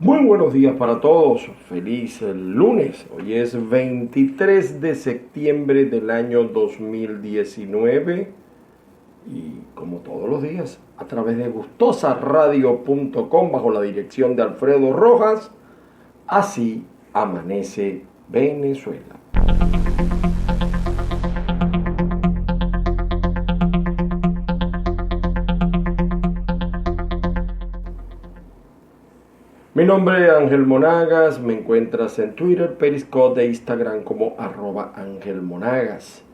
Muy buenos días para todos, feliz lunes. Hoy es 23 de septiembre del año 2019 y como todos los días a través de gustosaradio.com bajo la dirección de Alfredo Rojas, así amanece Venezuela. Mi nombre es Ángel Monagas, me encuentras en Twitter, Periscope e Instagram como @AngelMonagas.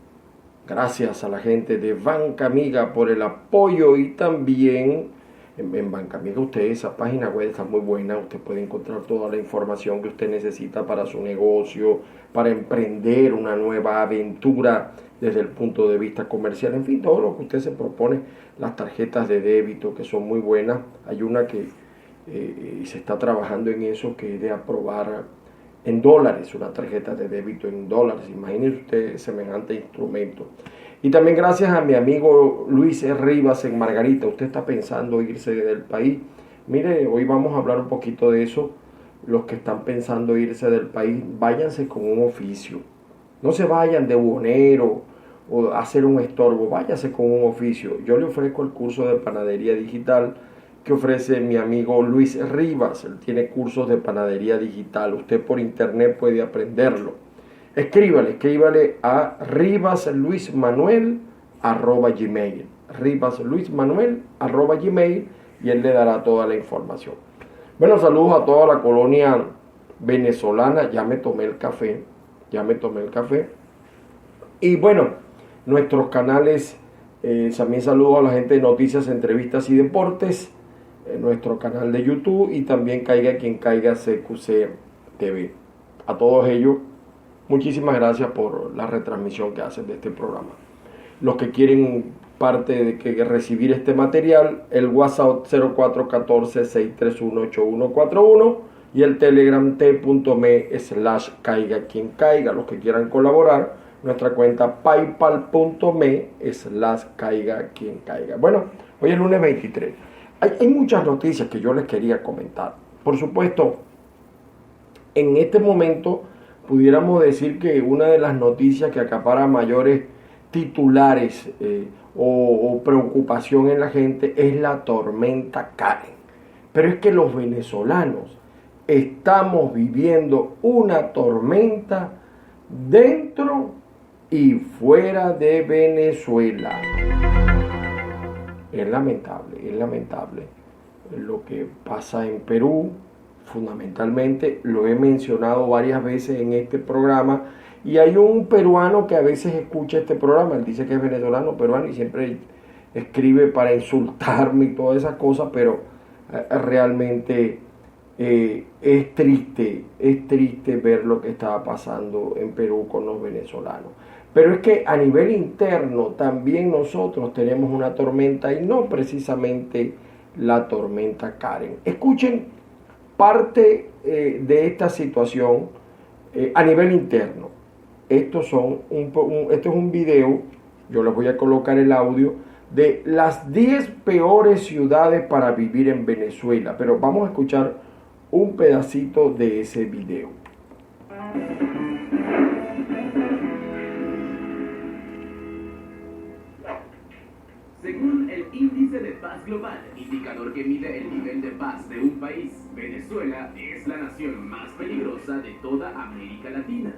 Gracias a la gente de Banca Amiga por el apoyo y también en Banca Amiga esa página web está muy buena, usted puede encontrar toda la información que usted necesita para su negocio, para emprender una nueva aventura desde el punto de vista comercial, en fin, todo lo que usted se propone, las tarjetas de débito que son muy buenas, hay una que se está trabajando en eso, que es de aprobar en dólares, una tarjeta de débito en dólares. Imagínese usted semejante instrumento. Y también gracias a mi amigo Luis Rivas en Margarita. Usted está pensando irse del país. Mire, hoy vamos a hablar un poquito de eso. Los que están pensando irse del país, váyanse con un oficio. No se vayan de buhonero o hacer un estorbo, váyase con un oficio. Yo le ofrezco el curso de panadería digital que ofrece mi amigo Luis Rivas. Él tiene cursos de panadería digital. Usted por internet puede aprenderlo. Escríbale a rivasluismanuel@gmail. rivasluismanuel@gmail y él le dará toda la información. Bueno, saludos a toda la colonia venezolana. Ya me tomé el café. Y bueno, nuestros canales, también saludo a la gente de Noticias, Entrevistas y Deportes, nuestro canal de YouTube y también Caiga Quien Caiga CQC TV. A todos ellos, muchísimas gracias por la retransmisión que hacen de este programa. Los que quieren parte de que recibir este material, el WhatsApp 0414-631-8141 y el Telegram t.me/Caiga Quien Caiga. Los que quieran colaborar, nuestra cuenta paypal.me/Caiga Quien Caiga. Bueno, hoy es lunes 23. Hay muchas noticias que yo les quería comentar. Por supuesto, en este momento pudiéramos decir que una de las noticias que acapara mayores titulares o preocupación en la gente es la tormenta Karen. Pero es que los venezolanos estamos viviendo una tormenta dentro y fuera de Venezuela. Es lamentable lo que pasa en Perú, fundamentalmente. Lo he mencionado varias veces en este programa y hay un peruano que a veces escucha este programa. Él dice que es venezolano, peruano, y siempre escribe para insultarme y todas esas cosas, pero realmente es triste ver lo que estaba pasando en Perú con los venezolanos. Pero es que a nivel interno también nosotros tenemos una tormenta y no precisamente la tormenta Karen. Escuchen parte de esta situación a nivel interno. Esto es un video, yo les voy a colocar el audio, de las 10 peores ciudades para vivir en Venezuela. Pero vamos a escuchar un pedacito de ese video. Según el Índice de Paz Global, indicador que mide el nivel de paz de un país, Venezuela es la nación más peligrosa de toda América Latina.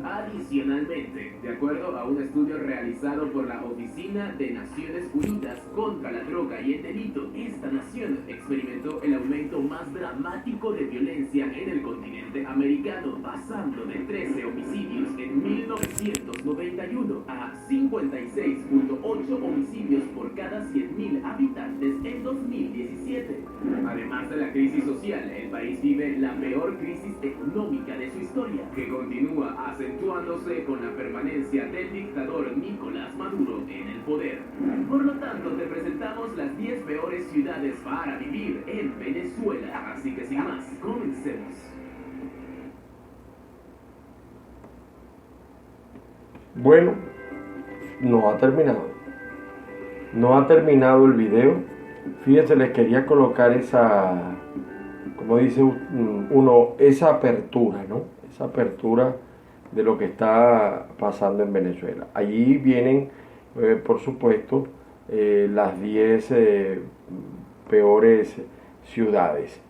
Adicionalmente, de acuerdo a un estudio realizado por la Oficina de Naciones Unidas contra la Droga y el Delito, esta nación experimentó el aumento más dramático de violencia en el continente americano, pasando de 13 homicidios en 1991 a 56.8 homicidios por cada 100.000 habitantes en 2017. Además de la crisis social, el país vive la peor crisis económica de su historia, que continúa acentuándose con la permanencia del dictador Nicolás Maduro en el poder. Por lo tanto, te presentamos las 10 peores ciudades para vivir en Venezuela. Así que sin más, comencemos. Bueno, no ha terminado el video. Fíjense, les quería colocar esa como dice uno, esa apertura, ¿no? Esa apertura de lo que está pasando en Venezuela. Allí vienen, por supuesto, las 10 peores ciudades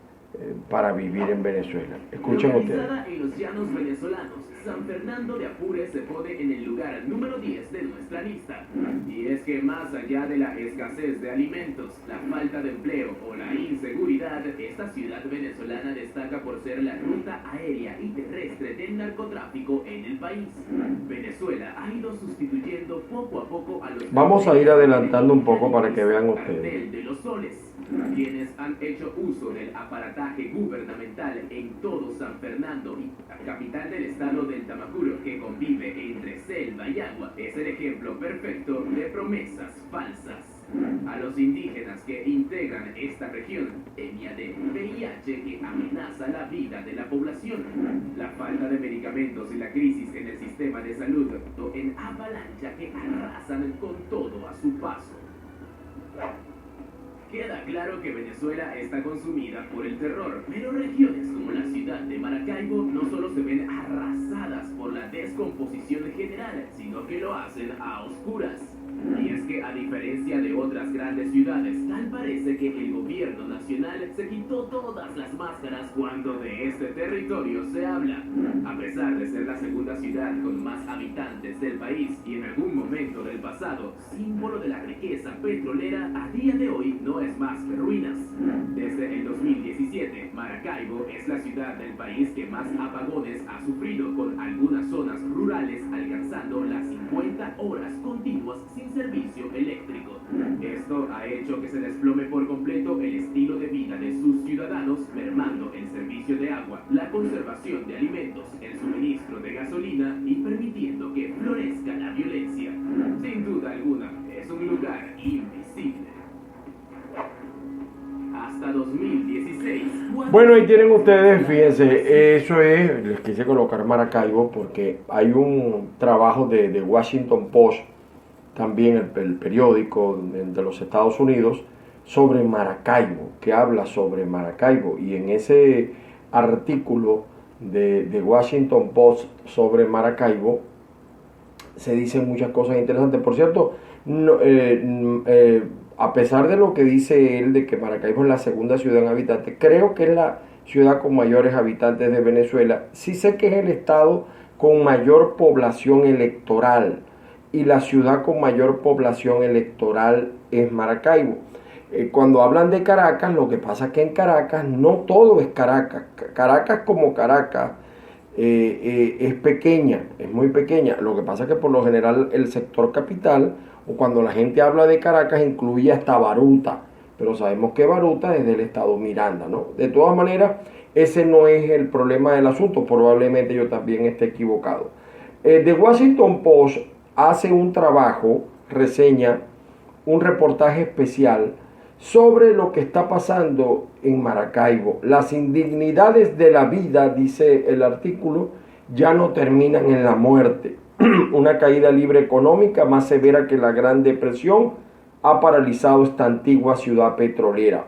para vivir en Venezuela. Escuchen ustedes. Localizada en los llanos venezolanos, San Fernando de Apure se pone en el lugar número 10 de nuestra lista. Y es que más allá de la escasez de alimentos, la falta de empleo o la inseguridad, esta ciudad venezolana destaca por ser la ruta aérea y terrestre del narcotráfico en el país. Venezuela ha ido sustituyendo poco a poco a los... Vamos a ir adelantando un poco para que vean ustedes. De los soles, quienes han hecho uso del aparataje gubernamental en todo San Fernando y la capital del estado del Tamacuro, que convive entre selva y agua, es el ejemplo perfecto de promesas falsas. A los indígenas que integran esta región, etnia de VIH que amenaza la vida de la población, la falta de medicamentos y la crisis en el sistema de salud en avalancha que arrasan con todo a su paso. Queda claro que Venezuela está consumida por el terror, pero regiones como la ciudad de Maracaibo no solo se ven arrasadas por la descomposición general, sino que lo hacen a oscuras. Y es que a diferencia de otras grandes ciudades, tal parece que el gobierno nacional se quitó todas las máscaras cuando de este territorio se habla. A pesar de ser la segunda ciudad con más habitantes del país y en algún momento del pasado, símbolo de la riqueza petrolera, a día de hoy no es más que ruinas. Desde el 2017, Maracaibo es la ciudad del país que más apagones ha sufrido, con algunas zonas rurales alcanzando las 50 horas continuas sin servicio eléctrico. Esto ha hecho que se desplome por completo el estilo de vida de sus ciudadanos, mermando el servicio de agua, la conservación de alimentos, el suministro de gasolina y permitiendo que florezca la violencia. Sin duda alguna, es un lugar invisible. Hasta 2016. Bueno, ahí tienen ustedes, fíjense, eso es, les quise colocar Maracaibo porque hay un trabajo de Washington Post, también el periódico de los Estados Unidos, sobre Maracaibo, que habla sobre Maracaibo, y en ese artículo de Washington Post sobre Maracaibo se dicen muchas cosas interesantes. Por cierto, a pesar de lo que dice él de que Maracaibo es la segunda ciudad en habitantes, creo que es la ciudad con mayores habitantes de Venezuela. Sí sé que es el estado con mayor población electoral, y la ciudad con mayor población electoral es Maracaibo. Cuando hablan de Caracas, lo que pasa es que en Caracas no todo es Caracas. Caracas como Caracas es pequeña, es muy pequeña. Lo que pasa es que por lo general el sector capital, o cuando la gente habla de Caracas, incluye hasta Baruta, pero sabemos que Baruta es del estado Miranda, ¿no? De todas maneras, ese no es el problema del asunto, probablemente yo también esté equivocado. The Washington Post hace un trabajo, reseña, un reportaje especial sobre lo que está pasando en Maracaibo. Las indignidades de la vida, dice el artículo, ya no terminan en la muerte. Una caída libre económica más severa que la Gran Depresión ha paralizado esta antigua ciudad petrolera.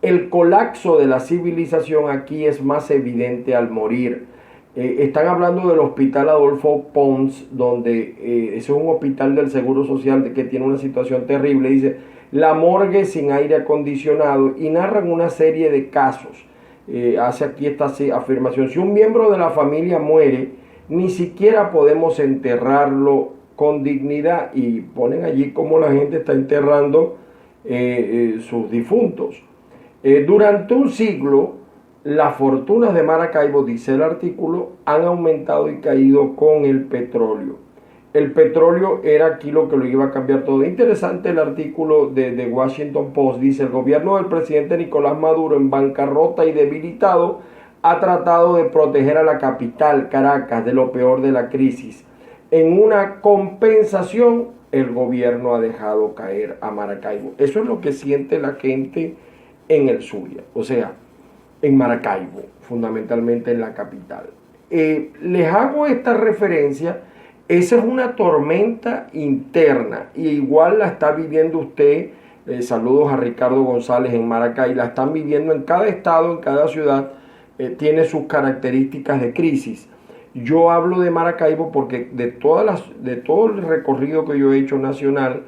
El colapso de la civilización aquí es más evidente al morir. Están hablando del hospital Adolfo Pons, donde ese es un hospital del Seguro Social que tiene una situación terrible. Dice, la morgue sin aire acondicionado, y narran una serie de casos. Hace aquí esta afirmación: si un miembro de la familia muere, ni siquiera podemos enterrarlo con dignidad, y ponen allí cómo la gente está enterrando sus difuntos. Durante un siglo, las fortunas de Maracaibo, dice el artículo, han aumentado y caído con el petróleo. El petróleo era aquí lo que lo iba a cambiar todo. Interesante el artículo de Washington Post. Dice, el gobierno del presidente Nicolás Maduro, en bancarrota y debilitado, ha tratado de proteger a la capital, Caracas, de lo peor de la crisis. En una compensación, el gobierno ha dejado caer a Maracaibo. Eso es lo que siente la gente en el Zulia, o sea, en Maracaibo, fundamentalmente en la capital. Les hago esta referencia. Esa es una tormenta interna, y igual la está viviendo usted Saludos a Ricardo González en Maracay. La están viviendo en cada estado, en cada ciudad, tiene sus características de crisis. Yo hablo de Maracaibo porque de todo el recorrido que yo he hecho nacional,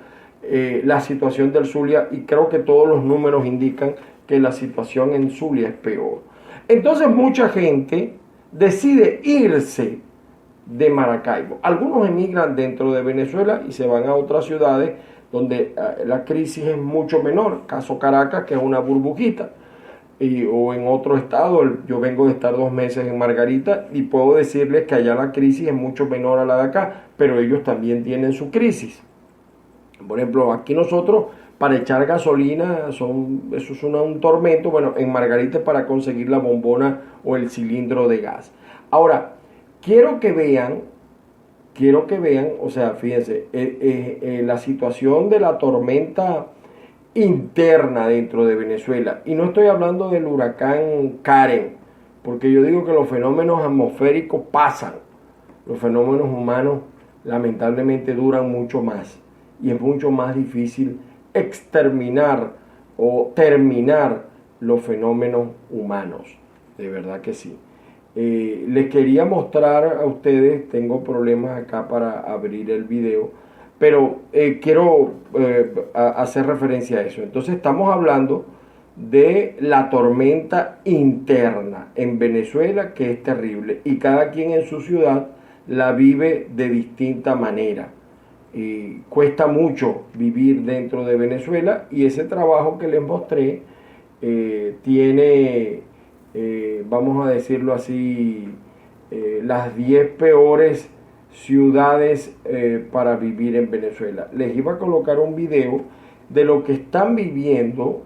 la situación del Zulia, y creo que todos los números indican que la situación en Zulia es peor. Entonces mucha gente decide irse de Maracaibo. Algunos emigran dentro de Venezuela y se van a otras ciudades donde la crisis es mucho menor, caso Caracas, que es una burbujita, o en otro estado. Yo vengo de estar 2 meses en Margarita y puedo decirles que allá la crisis es mucho menor a la de acá, pero ellos también tienen su crisis. Por ejemplo, aquí nosotros para echar gasolina, eso es un tormento. Bueno, en Margarita es para conseguir la bombona o el cilindro de gas. Ahora, quiero que vean, o sea, fíjense, la situación de la tormenta interna dentro de Venezuela. Y no estoy hablando del huracán Karen, porque yo digo que los fenómenos atmosféricos pasan. Los fenómenos humanos lamentablemente duran mucho más. Y es mucho más difícil exterminar o terminar los fenómenos humanos. De verdad que sí. Les quería mostrar a ustedes, tengo problemas acá para abrir el video, pero quiero hacer referencia a eso. Entonces estamos hablando de la tormenta interna en Venezuela, que es terrible, y cada quien en su ciudad la vive de distinta manera. Cuesta mucho vivir dentro de Venezuela, y ese trabajo que les mostré tiene, vamos a decirlo así, las 10 peores ciudades para vivir en Venezuela. Les iba a colocar un video de lo que están viviendo,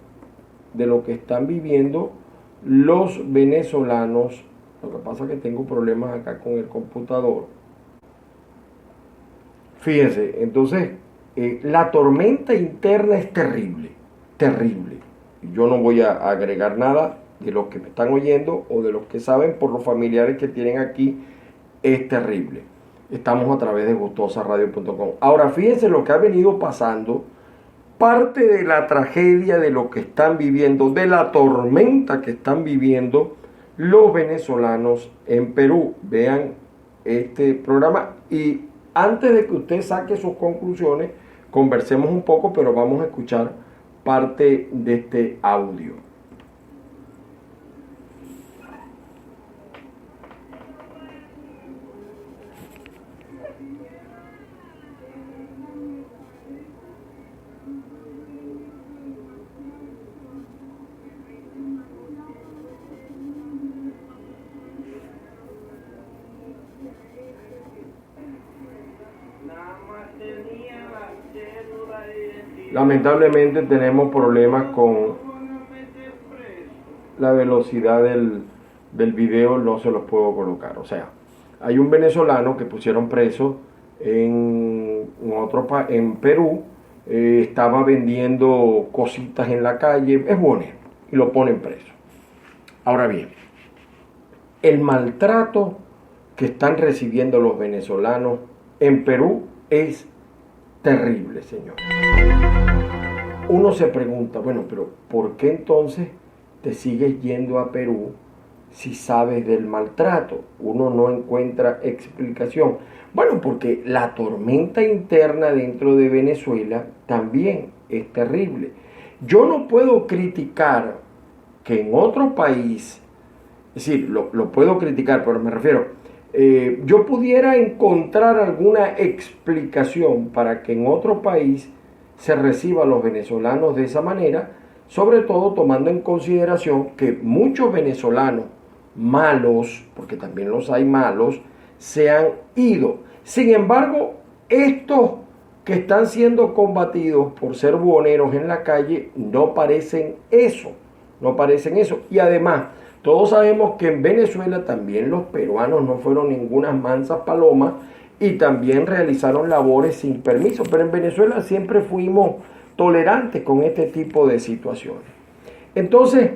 los venezolanos. Lo que pasa es que tengo problemas acá con el computador. Fíjense, entonces, la tormenta interna es terrible, terrible. Yo no voy a agregar nada de los que me están oyendo o de los que saben por los familiares que tienen aquí. Es terrible. Estamos a través de gustosaradio.com. Ahora, fíjense lo que ha venido pasando. Parte de la tragedia de lo que están viviendo, de la tormenta que están viviendo los venezolanos en Perú. Vean este programa y antes de que usted saque sus conclusiones, conversemos un poco, pero vamos a escuchar parte de este audio. Lamentablemente tenemos problemas con la velocidad del video, no se los puedo colocar. O sea, hay un venezolano que pusieron preso en Perú, estaba vendiendo cositas en la calle, es bonito, y lo ponen preso. Ahora bien, el maltrato que están recibiendo los venezolanos en Perú es terrible, señor. Uno se pregunta, bueno, pero ¿por qué entonces te sigues yendo a Perú si sabes del maltrato? Uno no encuentra explicación. Bueno, porque la tormenta interna dentro de Venezuela también es terrible. Yo no puedo criticar que en otro país, es decir, lo puedo criticar, pero me refiero, yo pudiera encontrar alguna explicación para que en otro país se reciba a los venezolanos de esa manera, sobre todo tomando en consideración que muchos venezolanos malos, porque también los hay malos, se han ido. Sin embargo, estos que están siendo combatidos por ser buhoneros en la calle no parecen eso. Y además, todos sabemos que en Venezuela también los peruanos no fueron ninguna mansas palomas y también realizaron labores sin permiso, pero en Venezuela siempre fuimos tolerantes con este tipo de situaciones. Entonces,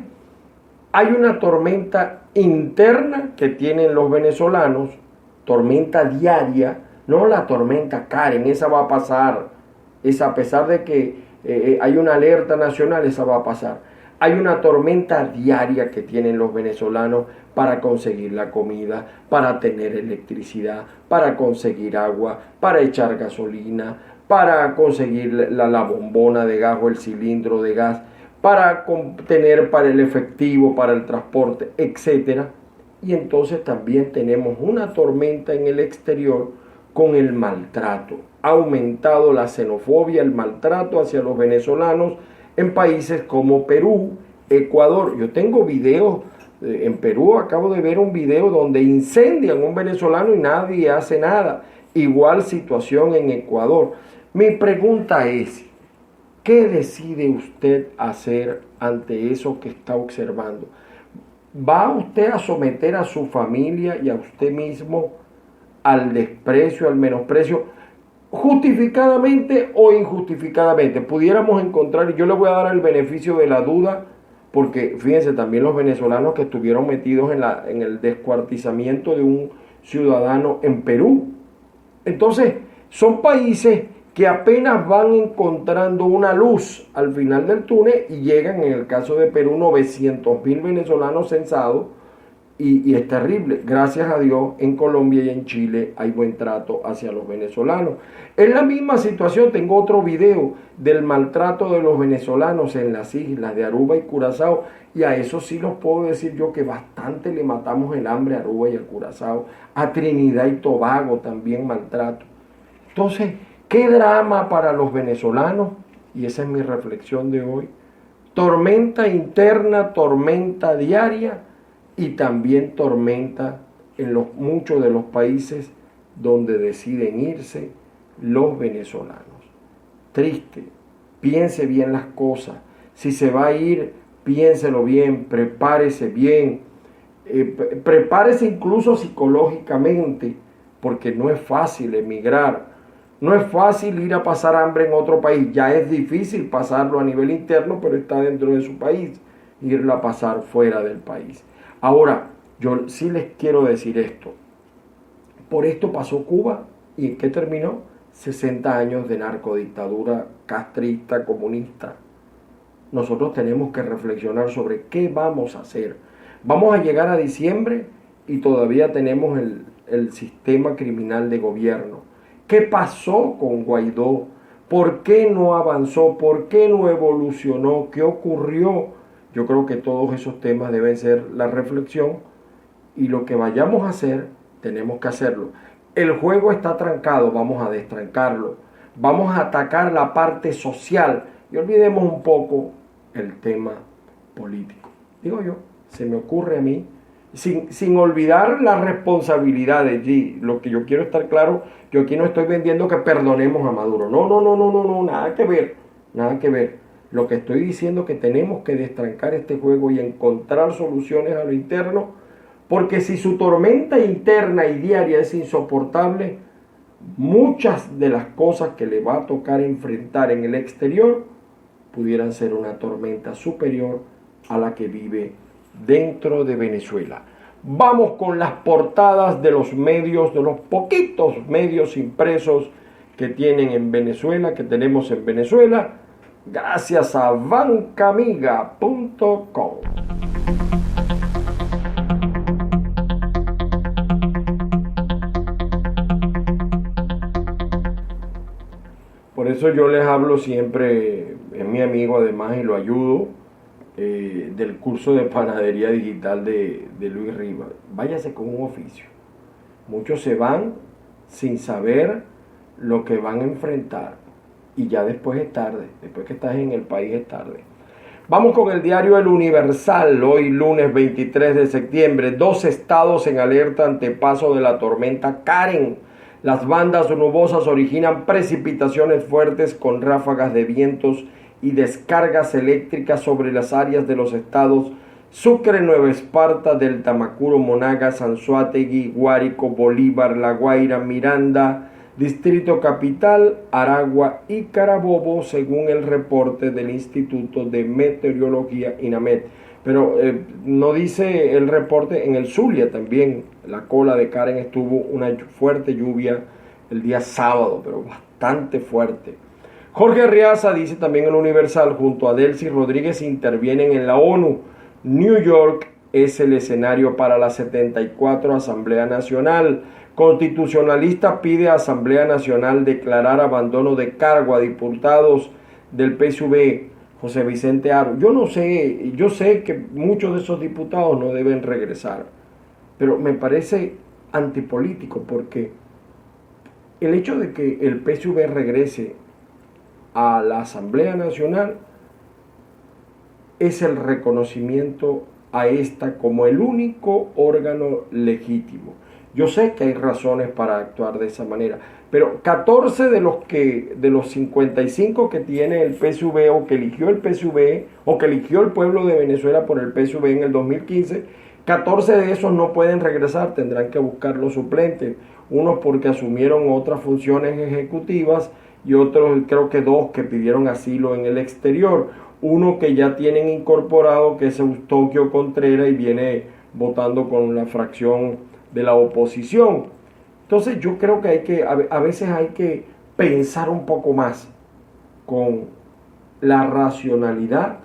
hay una tormenta interna que tienen los venezolanos, tormenta diaria, no la tormenta Karen, esa va a pasar, esa, a pesar de que hay una alerta nacional, esa va a pasar. Hay una tormenta diaria que tienen los venezolanos para conseguir la comida, para tener electricidad, para conseguir agua, para echar gasolina, para conseguir la bombona de gas o el cilindro de gas, para tener para el efectivo, para el transporte, etc. Y entonces también tenemos una tormenta en el exterior con el maltrato. Ha aumentado la xenofobia, el maltrato hacia los venezolanos en países como Perú, Ecuador. Yo tengo videos en Perú, acabo de ver un video donde incendian a un venezolano y nadie hace nada. Igual situación en Ecuador. Mi pregunta es, ¿qué decide usted hacer ante eso que está observando? ¿Va usted a someter a su familia y a usted mismo al desprecio, al menosprecio, justificadamente o injustificadamente? Pudiéramos encontrar, y yo le voy a dar el beneficio de la duda, porque fíjense, también los venezolanos que estuvieron metidos en el descuartizamiento de un ciudadano en Perú. Entonces, son países que apenas van encontrando una luz al final del túnel y llegan, en el caso de Perú, 900.000 venezolanos censados, y es terrible. Gracias a Dios, en Colombia y en Chile hay buen trato hacia los venezolanos. Es la misma situación. Tengo otro video del maltrato de los venezolanos en las islas de Aruba y Curazao, y a eso sí los puedo decir yo que bastante le matamos el hambre a Aruba y a Curazao. A Trinidad y Tobago también maltrato. Entonces, ¿qué drama para los venezolanos? Y esa es mi reflexión de hoy. Tormenta interna, tormenta diaria, y también tormenta en muchos de los países donde deciden irse los venezolanos. Triste, piense bien las cosas. Si se va a ir, piénselo bien, prepárese bien, prepárese incluso psicológicamente, porque no es fácil emigrar, no es fácil ir a pasar hambre en otro país. Ya es difícil pasarlo a nivel interno, pero está dentro de su país, irla a pasar fuera del país. Ahora, yo sí les quiero decir esto. Por esto pasó Cuba, ¿y en qué terminó? 60 años de narcodictadura castrista, comunista. Nosotros tenemos que reflexionar sobre qué vamos a hacer. Vamos a llegar a diciembre y todavía tenemos el sistema criminal de gobierno. ¿Qué pasó con Guaidó? ¿Por qué no avanzó? ¿Por qué no evolucionó? ¿Qué ocurrió? Yo creo que todos esos temas deben ser la reflexión, y lo que vayamos a hacer, tenemos que hacerlo. El juego está trancado, vamos a destrancarlo. Vamos a atacar la parte social y olvidemos un poco el tema político. Digo yo, se me ocurre a mí, sin olvidar las responsabilidades. Y lo que yo quiero estar claro, yo aquí no estoy vendiendo que perdonemos a Maduro. No, nada que ver, nada que ver. Lo que estoy diciendo es que tenemos que destrancar este juego y encontrar soluciones a lo interno, porque si su tormenta interna y diaria es insoportable, muchas de las cosas que le va a tocar enfrentar en el exterior pudieran ser una tormenta superior a la que vive dentro de Venezuela. Vamos con las portadas de los medios, de los poquitos medios impresos que tienen en Venezuela, que tenemos en Venezuela, gracias a bancamiga.com. Por eso yo les hablo siempre, es mi amigo además y lo ayudo, del curso de panadería digital de Luis Rivas. Váyase con un oficio. Muchos se van sin saber lo que van a enfrentar, y ya después es tarde. Después que estás en el país es tarde. Vamos con el diario El Universal, hoy lunes 23 de septiembre. 2 estados en alerta ante paso de la tormenta Karen. Las bandas nubosas originan precipitaciones fuertes con ráfagas de vientos y descargas eléctricas sobre las áreas de los estados Sucre, Nueva Esparta, del Tamacuro, Monagas, Anzoátegui, Guárico, Bolívar, La Guaira, Miranda, Distrito Capital, Aragua y Carabobo, según el reporte del Instituto de Meteorología INAMET. Pero no dice el reporte, en el Zulia también la cola de Karen estuvo una fuerte lluvia el día sábado, pero bastante fuerte. Jorge Riaza dice también en Universal, junto a Delcy Rodríguez intervienen en la ONU. New York es el escenario para la 74 Asamblea Nacional. Constitucionalista pide a Asamblea Nacional declarar abandono de cargo a diputados del PSUV. José Vicente Aro. Yo sé que muchos de esos diputados no deben regresar, pero me parece antipolítico porque el hecho de que el PSUV regrese a la Asamblea Nacional es el reconocimiento a esta como el único órgano legítimo. Yo sé que hay razones para actuar de esa manera, pero 14 de los 55 que tiene el PSUV o que eligió el PSUV o que eligió el pueblo de Venezuela por el PSUV en el 2015, 14 de esos no pueden regresar, tendrán que buscar los suplentes, unos porque asumieron otras funciones ejecutivas y otros, creo que 2 que pidieron asilo en el exterior, uno que ya tienen incorporado que es Eustoquio Contreras y viene votando con la fracción de la oposición. Entonces yo creo que a veces hay que pensar un poco más con la racionalidad,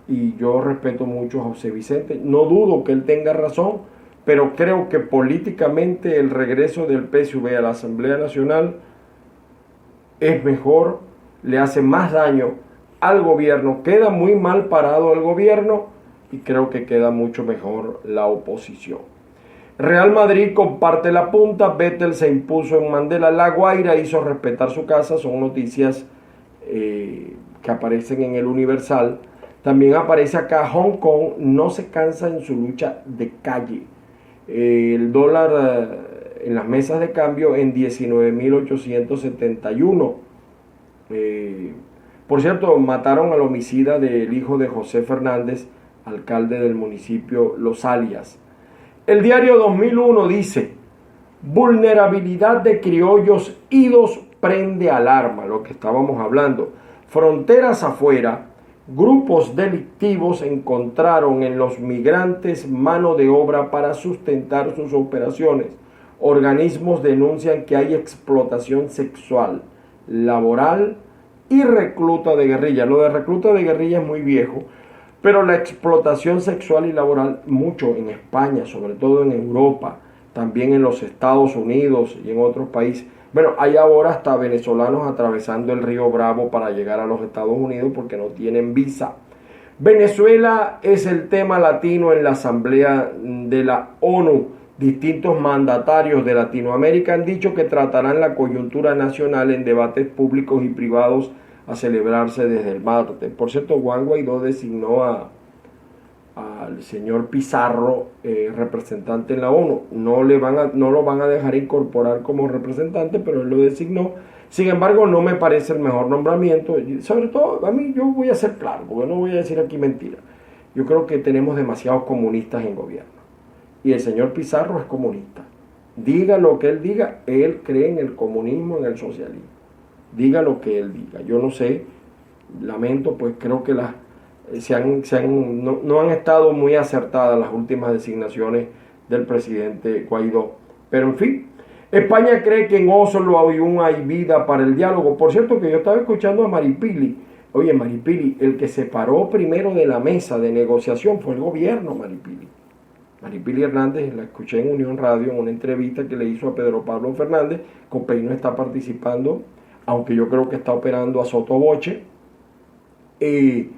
y yo respeto mucho a José Vicente, no dudo que él tenga razón, pero creo que políticamente el regreso del PSUV a la Asamblea Nacional es mejor, le hace más daño al gobierno, queda muy mal parado el gobierno y creo que queda mucho mejor la oposición. Real Madrid comparte la punta, Vettel se impuso en Mandela, La Guaira hizo respetar su casa, son noticias que aparecen en el Universal. También aparece acá, Hong Kong no se cansa en su lucha de calle. El dólar en las mesas de cambio en 19.871. Por cierto, mataron al homicida del hijo de José Fernández, alcalde del municipio Los Alias. El diario 2001 dice, vulnerabilidad de criollos idos prende alarma, lo que estábamos hablando. Fronteras afuera, grupos delictivos encontraron en los migrantes mano de obra para sustentar sus operaciones. Organismos denuncian que hay explotación sexual, laboral y recluta de guerrilla. Lo de recluta de guerrilla es muy viejo, pero la explotación sexual y laboral mucho en España, sobre todo en Europa, también en los Estados Unidos y en otros países. Bueno, hay ahora hasta venezolanos atravesando el río Bravo para llegar a los Estados Unidos porque no tienen visa. Venezuela es el tema latino en la Asamblea de la ONU. Distintos mandatarios de Latinoamérica han dicho que tratarán la coyuntura nacional en debates públicos y privados a celebrarse desde el martes. Por cierto, Juan Guaidó designó al señor Pizarro representante en la ONU. No lo van a dejar incorporar como representante, pero él lo designó. Sin embargo, no me parece el mejor nombramiento. Sobre todo, a mí, yo voy a ser claro, porque no voy a decir aquí mentira. Yo creo que tenemos demasiados comunistas en gobierno. Y el señor Pizarro es comunista. Diga lo que él diga, él cree en el comunismo, en el socialismo. Diga lo que él diga. Yo no sé, lamento, pues creo que no han estado muy acertadas las últimas designaciones del presidente Guaidó. Pero en fin, España cree que en Oslo aún hay vida para el diálogo. Por cierto, que yo estaba escuchando a Maripili. Oye, Maripili, el que se paró primero de la mesa de negociación fue el gobierno, Maripili. Maripili Hernández, la escuché en Unión Radio en una entrevista que le hizo a Pedro Pablo Fernández. Copey no está participando, aunque yo creo que está operando a sotoboche. El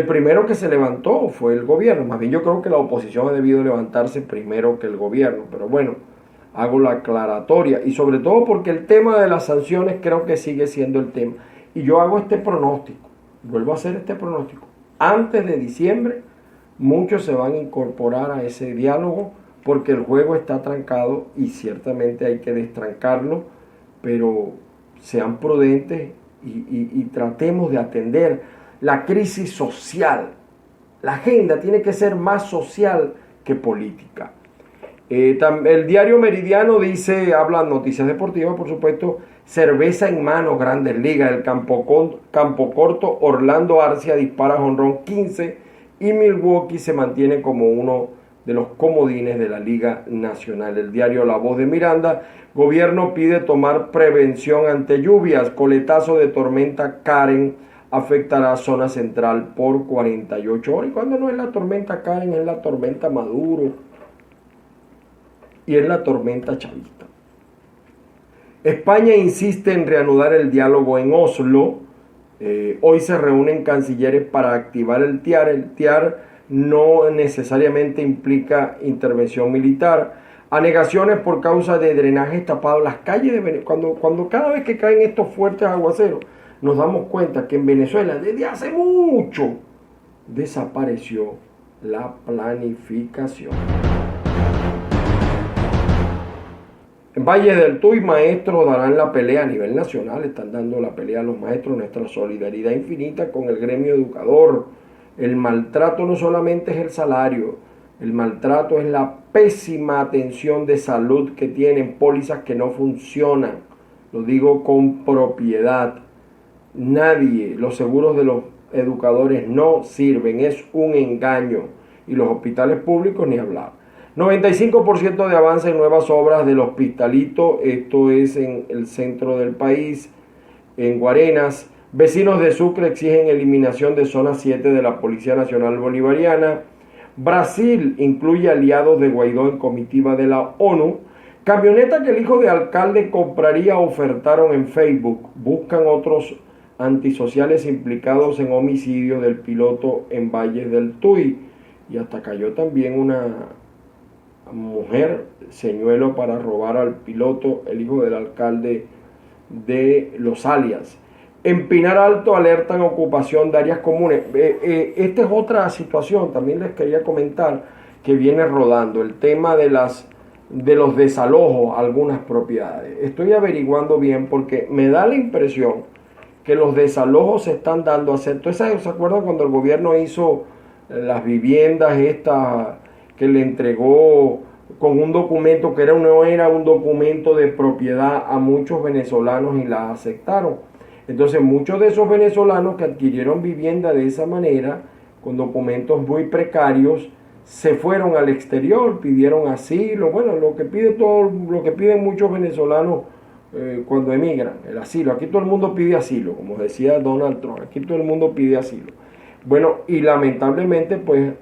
primero que se levantó fue el gobierno. Más bien yo creo que la oposición ha debido levantarse primero que el gobierno. Pero bueno, hago la aclaratoria. Y sobre todo porque el tema de las sanciones creo que sigue siendo el tema. Y yo hago este pronóstico. Vuelvo a hacer este pronóstico. Antes de diciembre, muchos se van a incorporar a ese diálogo porque el juego está trancado y ciertamente hay que destrancarlo. Pero sean prudentes y tratemos de atender la crisis social. La agenda tiene que ser más social que política. El diario Meridiano dice, habla noticias deportivas, por supuesto, cerveza en mano, Grandes Ligas, el campo corto, Orlando Arcia dispara jonrón 15 y Milwaukee se mantiene como uno de los comodines de la Liga Nacional. El diario La Voz de Miranda: gobierno pide tomar prevención ante lluvias, coletazo de tormenta Karen afectará zona central por 48 horas. Y cuando no es la tormenta Karen, es la tormenta Maduro y es la tormenta chavista. España insiste en reanudar el diálogo en Oslo. Hoy se reúnen cancilleres para activar el TIAR. El TIAR no necesariamente implica intervención militar. Anegaciones por causa de drenajes tapados. Las calles de Venezuela, cuando cada vez que caen estos fuertes aguaceros, nos damos cuenta que en Venezuela desde hace mucho desapareció la planificación. En Valle del Tuy, maestros darán la pelea a nivel nacional, están dando la pelea a los maestros, nuestra solidaridad infinita con el gremio educador. El maltrato no solamente es el salario, el maltrato es la pésima atención de salud que tienen, pólizas que no funcionan, lo digo con propiedad. Nadie, los seguros de los educadores no sirven, es un engaño, y los hospitales públicos ni hablar. 95% de avance en nuevas obras del Hospitalito, esto es en el centro del país, en Guarenas. Vecinos de Sucre exigen eliminación de zona 7 de la Policía Nacional Bolivariana. Brasil incluye aliados de Guaidó en comitiva de la ONU. Camioneta que el hijo de alcalde compraría ofertaron en Facebook. Buscan otros antisociales implicados en homicidio del piloto en Valles del Tuy. Y hasta cayó también una mujer señuelo para robar al piloto, el hijo del alcalde de Los Alias. En Pinar Alto alertan ocupación de áreas comunes. Esta es otra situación, también les quería comentar, que viene rodando, el tema de los desalojos a algunas propiedades. Estoy averiguando bien porque me da la impresión que los desalojos se están dando a hacer. Entonces, ¿se acuerdan cuando el gobierno hizo las viviendas estas que le entregó con un documento que no era un documento de propiedad a muchos venezolanos y las aceptaron? Entonces muchos de esos venezolanos que adquirieron vivienda de esa manera, con documentos muy precarios, se fueron al exterior, pidieron asilo, bueno, lo que piden muchos venezolanos cuando emigran, el asilo. Aquí todo el mundo pide asilo, como decía Donald Trump, aquí todo el mundo pide asilo. Bueno, y lamentablemente, pues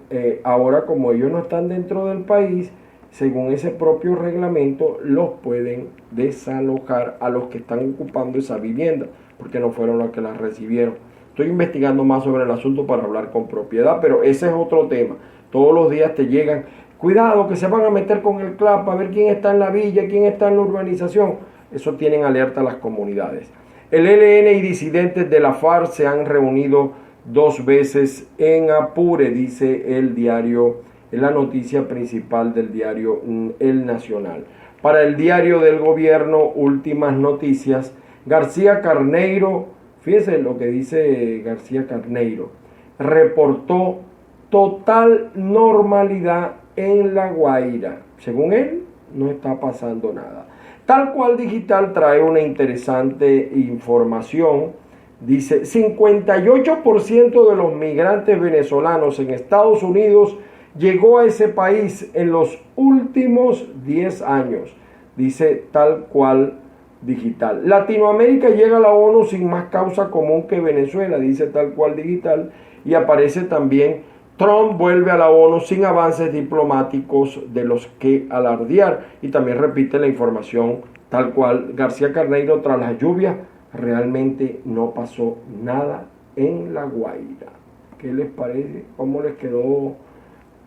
ahora como ellos no están dentro del país, según ese propio reglamento, los pueden desalojar a los que están ocupando esa vivienda, porque no fueron los que las recibieron. Estoy investigando más sobre el asunto para hablar con propiedad, pero ese es otro tema. Todos los días te llegan, cuidado que se van a meter con el CLAP a ver quién está en la villa, quién está en la urbanización. Eso tienen alerta a las comunidades. El ELN y disidentes de la FARC se han reunido 2 veces en Apure, dice el diario, en la noticia principal del diario El Nacional. Para el diario del gobierno, últimas noticias, García Carneiro, fíjense lo que dice García Carneiro, reportó total normalidad en La Guaira. Según él, no está pasando nada. Tal Cual Digital trae una interesante información. Dice, 58% de los migrantes venezolanos en Estados Unidos llegó a ese país en los últimos 10 años. Dice Tal Cual Digital. Latinoamérica llega a la ONU sin más causa común que Venezuela, dice Tal Cual Digital. Y aparece también, Trump vuelve a la ONU sin avances diplomáticos de los que alardear. Y también repite la información Tal Cual García Carneiro, tras las lluvias, realmente no pasó nada en La Guaira. ¿Qué les parece? ¿Cómo les quedó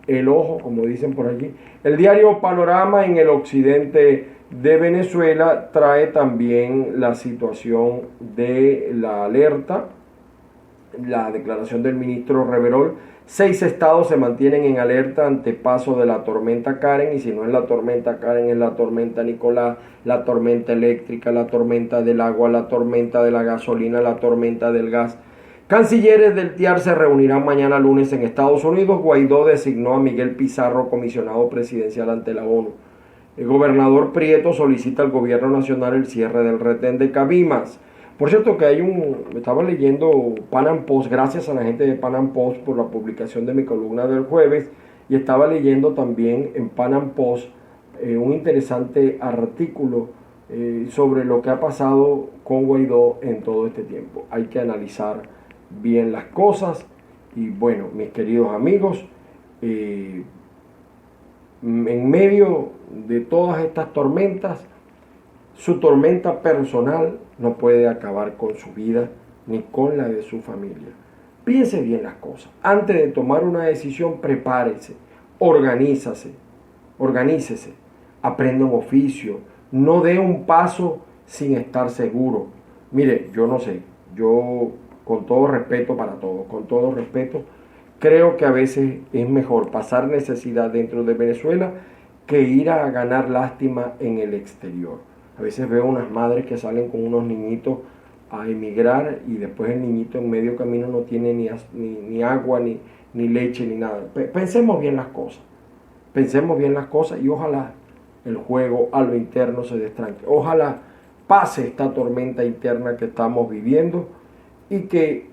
el ojo, como dicen por allí? El diario Panorama en el occidente de Venezuela trae también la situación de la alerta, la declaración del ministro Reverol. 6 estados se mantienen en alerta ante paso de la tormenta Karen, y si no es la tormenta Karen, es la tormenta Nicolás, la tormenta eléctrica, la tormenta del agua, la tormenta de la gasolina, la tormenta del gas. Cancilleres del TIAR se reunirán mañana lunes en Estados Unidos. Guaidó designó a Miguel Pizarro comisionado presidencial ante la ONU. El gobernador Prieto solicita al gobierno nacional el cierre del retén de Cabimas. Por cierto que estaba leyendo Pan Am Post, gracias a la gente de Pan Am Post por la publicación de mi columna del jueves, y estaba leyendo también en Pan Am Post un interesante artículo sobre lo que ha pasado con Guaidó en todo este tiempo. Hay que analizar bien las cosas y bueno, mis queridos amigos, en medio de todas estas tormentas, su tormenta personal no puede acabar con su vida ni con la de su familia. Piense bien las cosas. Antes de tomar una decisión, prepárese, organícese, aprenda un oficio, no dé un paso sin estar seguro. Mire, yo no sé, yo con todo respeto para todos, con todo respeto, creo que a veces es mejor pasar necesidad dentro de Venezuela que ir a ganar lástima en el exterior. A veces veo unas madres que salen con unos niñitos a emigrar y después el niñito en medio camino no tiene ni agua, ni leche, ni nada. Pensemos bien las cosas y ojalá el juego a lo interno se destranque. Ojalá pase esta tormenta interna que estamos viviendo y que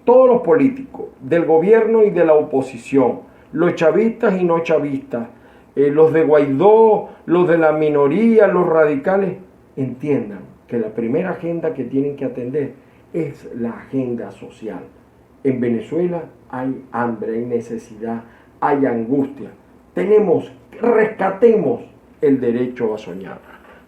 todos los políticos del gobierno y de la oposición, los chavistas y no chavistas, los de Guaidó, los de la minoría, los radicales, entiendan que la primera agenda que tienen que atender es la agenda social. En Venezuela hay hambre, hay necesidad, hay angustia. Rescatemos el derecho a soñar.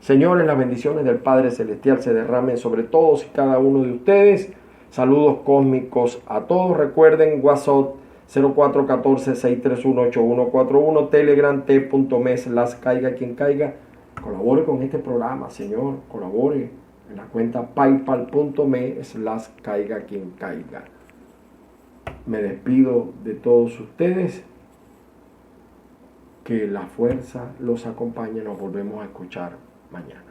Señores, las bendiciones del Padre Celestial se derramen sobre todos y cada uno de ustedes. Saludos cósmicos a todos. Recuerden WhatsApp 0414-631-8141, Telegram t.me/caiga quien caiga. Colabore con este programa, señor. Colabore en la cuenta paypal.me/caiga quien caiga. Me despido de todos ustedes. Que la fuerza los acompañe. Nos volvemos a escuchar mañana.